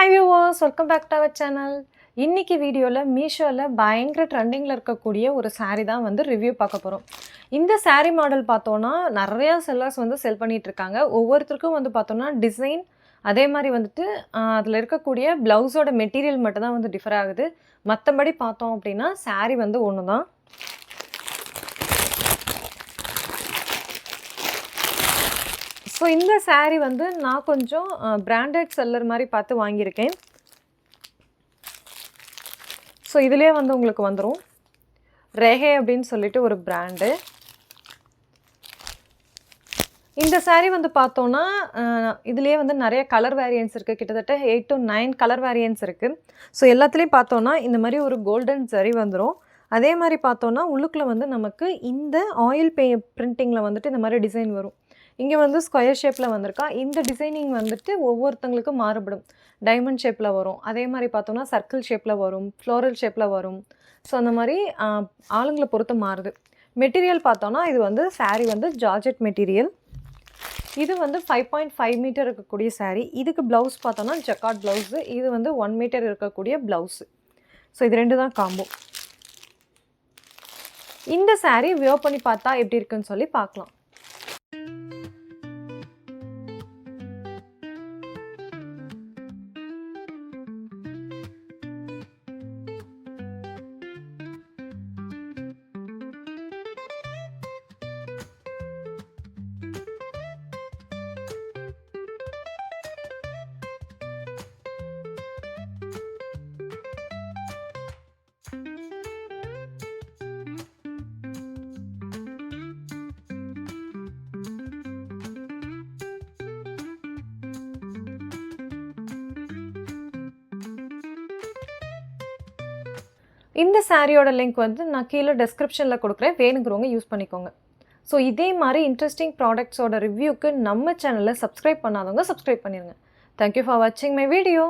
Hi viewers, welcome back to our channel. இன்னைக்கு வீடியோல மீஷோல பயங்கர ட்ரெண்டிங்ல இருக்கக்கூடிய ஒரு saree தான் வந்து ரிவ்யூ பார்க்க போறோம். இந்த saree மாடல் பார்த்தோம்னா நிறைய செல்லர்ஸ் வந்து செல் பண்ணிட்டு இருக்காங்க. ஒவ்வொருத்தருக்கும் வந்து பார்த்தோம்னா டிசைன் அதே மாதிரி வந்துட்டு அதுல இருக்கக்கூடிய பிளவுஸோட மெட்டீரியல் மட்டும் தான் வந்து டிஃபர் ஆகுது. மத்தபடி பார்த்தோம் அப்படினா saree வந்து ஒண்ணுதான். ஸோ இந்த saree வந்து நான் கொஞ்சம் பிராண்டட் செல்லர் மாதிரி பார்த்து வாங்கியிருக்கேன். ஸோ இதிலே வந்து உங்களுக்கு வந்துடும் ரேஹே அப்படின்னு சொல்லிட்டு ஒரு பிராண்டு. இந்த saree வந்து பார்த்தோன்னா இதுலேயே வந்து நிறைய கலர் வேரியன்ஸ் இருக்குது. கிட்டத்தட்ட 8 to 9 கலர் வேரியன்ஸ் இருக்குது. ஸோ எல்லாத்துலேயும் பார்த்தோன்னா இந்த மாதிரி ஒரு கோல்டன் ஜரி வந்துடும். அதே மாதிரி பார்த்தோன்னா உள்ளுக்குள்ளே வந்து நமக்கு இந்த ஆயில் பிரிண்டிங்கில் வந்துட்டு இந்த மாதிரி டிசைன் வரும். இங்கே வந்து ஸ்கொயர் ஷேப்பில் வந்திருக்கா. இந்த டிசைனிங் வந்துட்டு ஒவ்வொருத்தங்களுக்கும் மாறுபடும். டைமண்ட் ஷேப்பில் வரும், அதே மாதிரி பார்த்தோன்னா சர்க்கிள் ஷேப்பில் வரும், ஃப்ளோரல் ஷேப்பில் வரும். ஸோ அந்த மாதிரி ஆளுங்களை பொறுத்து மாறுது. மெட்டீரியல் பார்த்தோன்னா இது வந்து saree வந்து ஜார்ஜெட் மெட்டீரியல். இது வந்து 5.5 மீட்டர் இருக்கக்கூடிய saree. இதுக்கு ப்ளவுஸ் பார்த்தோன்னா ஜக்கார்ட் ப்ளவுஸு. இது வந்து 1 மீட்டர் இருக்கக்கூடிய ப்ளவுஸு. ஸோ இது ரெண்டு தான் காம்போ. இந்த saree வியர் பண்ணி பார்த்தா எப்படி இருக்குன்னு சொல்லி பார்க்கலாம். இந்த சாரியோட லிங்க் வந்து நான் கீழே டெஸ்கிரிப்ஷனில் கொடுக்குறேன், வேணுங்கிறவங்க யூஸ் பண்ணிக்கோங்க. ஸோ இதே மாதிரி இன்ட்ரெஸ்டிங் ப்ராடக்ட்ஸோட ரிவ்யூக்கு நம்ம சேனலை சப்ஸ்கிரைப் பண்ணாதவங்க சப்ஸ்கிரைப் பண்ணிடுங்க. தேங்க்யூ ஃபார் வாட்சிங் மை வீடியோ.